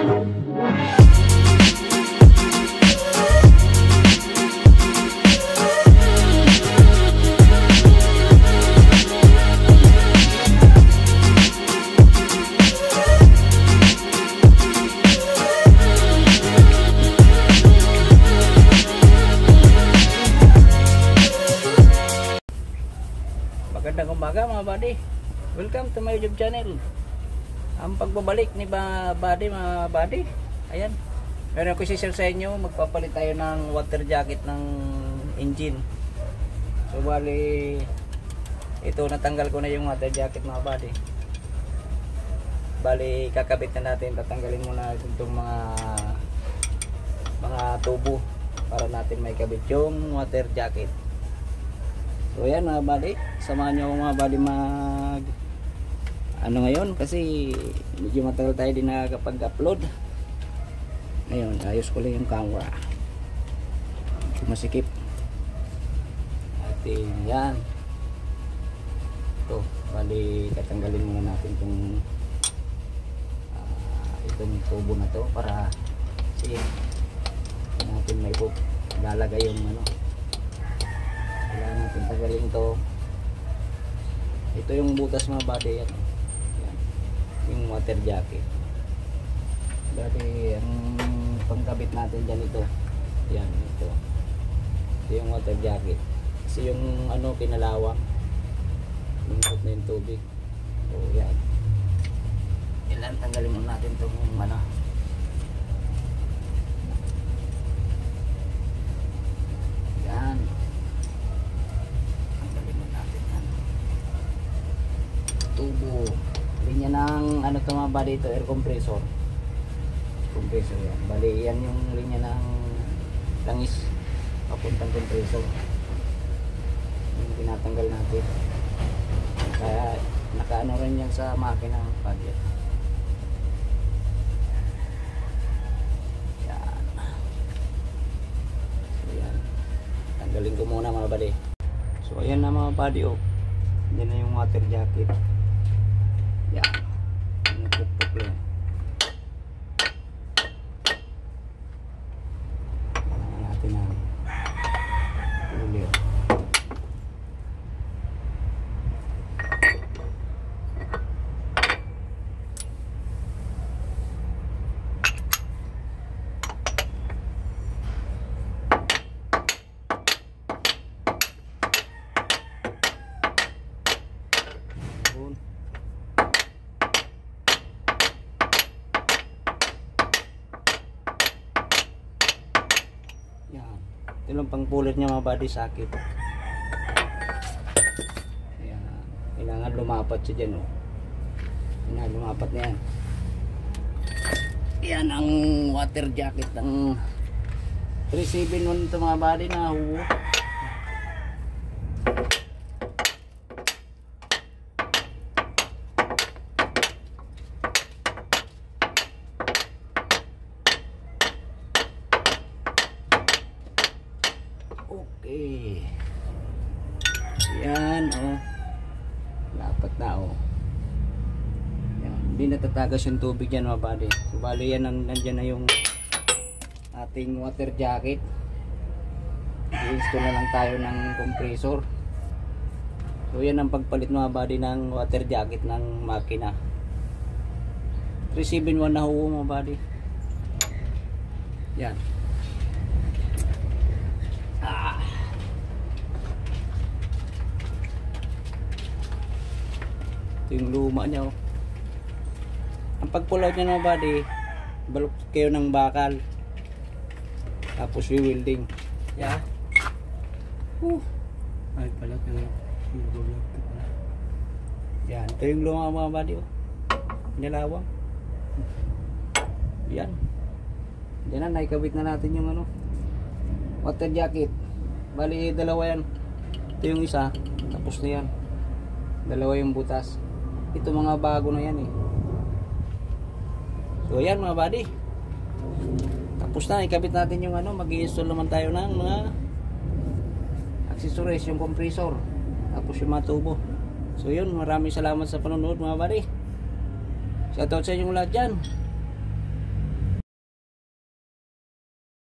Magandang umaga mga buddy. Welcome to my YouTube channel. Ang pagbabalik ni mga buddy. Ayan. Meron ako i-share sa inyo. Magpapalit tayo ng water jacket ng engine. So bali ito, natanggal ko na yung water jacket mga buddy. Bali kakabit na natin. Tatanggalin muna itong mga tubo para natin may kabit yung water jacket. So yan mga buddy, samahan nyo mga buddy mag ngayon kasi medyo matagal tayo din nakakapag-upload. Ngayon, ayos ko lang yung camera. Masikip. Atin yan. Ito, bali tatanggalin muna natin itong tubo na to para sige natin may lalagay yung kailangan natin tagalin ito. Ito yung butas mga buddy. Yan. Yung water jacket. Dati ang pangkabit natin dyan ito. Yan, ito. Ito yung water jacket. Kasi yung kinalawang. Lungkot na yung tubig. So yan. Kailangan tanggalin muna natin itong yan. Tubo, linya ng ito mga buddy, ito air compressor yan, bali yan yung linya ng langis papuntang compressor, yung tinatanggal natin, kaya nakaano rin yan sa makina ng padlet. Yan, so yan, tanggalin ko muna mga buddy. So ayan na mga buddy, yan na yung water jacket. Yan. Pupuk lang. Kailangan natin na ulit. Ito lang pang pulit niya mga buddy, sakit. Ayan. Kailangan lumapat siya dyan. Kailangan lumapat na yan. Yan ang water jacket ng 371 ito mga buddy na hubo. Okay. Yan, dapat na, yan. Hindi natatagas yung tubig yan mga buddy. So bali yan, nandyan na yung ating water jacket. I-install na lang tayo ng compressor. So yan ang pagpalit mga buddy ng water jacket ng makina. 371 na ho mga buddy. Yan. Ito yung luma niya. Ang pagpull out niya mga buddy, balok kayo ng bakal, tapos welding. Yeah. Ay pala kayo. Yan, ito yung luma mga buddy. Nilawang. Yan. Yan na, naikabit na natin yung water jacket. Bali dalawa yan. Ito yung isa, tapos na yan. Dalawa yung butas. Ito mga bago na yan So yan mga buddy, tapos na, ikabit natin yung mag-i-install naman tayo ng mga accessories, yung compressor, tapos yung mga tubo. So yun, maraming salamat sa panonood mga buddy. Shoutout sa inyong lahat dyan.